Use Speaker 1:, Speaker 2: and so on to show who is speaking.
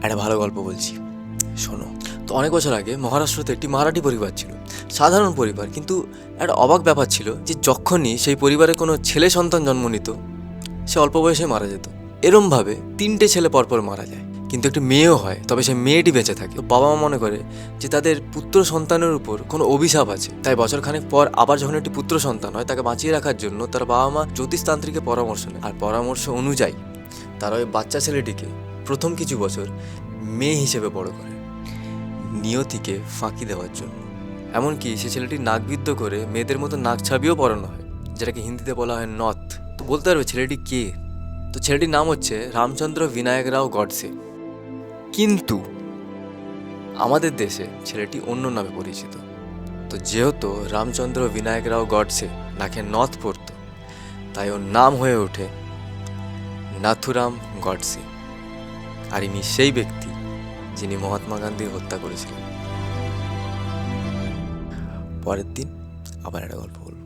Speaker 1: একটা ভালো গল্প বলছি, শোনো। তো অনেক বছর আগে মহারাষ্ট্রতে একটি মারাঠি পরিবার ছিল, সাধারণ পরিবার, কিন্তু একটা অবাক ব্যাপার ছিল যে যখনই সেই পরিবারে কোনো ছেলে সন্তান জন্ম নিত, সে অল্প বয়সে মারা যেত। এরমভাবে 3টে ছেলে পরপর মারা যায়, কিন্তু একটি মেয়েও হয়, তবে সেই মেয়েটি বেঁচে থাকে। তো বাবা মা মনে করে যে তাদের পুত্র সন্তানের উপর কোনো অভিশাপ আছে, তাই বছরখানেক পর আবার যখন একটি পুত্র সন্তান হয়, তাকে বাঁচিয়ে রাখার জন্য তার বাবা মা জ্যোতিষতান্ত্রিকের পরামর্শ নেয়, আর পরামর্শ অনুযায়ী তারা ওই বাচ্চা ছেলেটিকে প্রথম কিছু বছর মেয়ে হিসেবে বড় করে, নিয়তিকে ফাঁকি দেওয়ার জন্য। এমনকি সে ছেলেটির নাকবিদ্ধ করে মেয়েদের মতো নাক ছাবিও পরানো হয়, যেটাকে হিন্দিতে বলা হয় নথ। তো বলতে পারবে ছেলেটি কে? তো ছেলেটির নাম হচ্ছে রামচন্দ্র বিনায়ক রাও গডসে। কিন্তু আমাদের দেশে ছেলেটি অন্য নামে পরিচিত। তো যেহেতু রামচন্দ্র বিনায়ক রাও গডসে নাকে নথ পড়ত, তাই ওর নাম হয়ে ওঠে নাথুরাম গডসে। আর ইনি সেই ব্যক্তি যিনি মহাত্মা গান্ধীর হত্যা করেছিলেন। পরের দিন আবার একটা গল্প বলবো।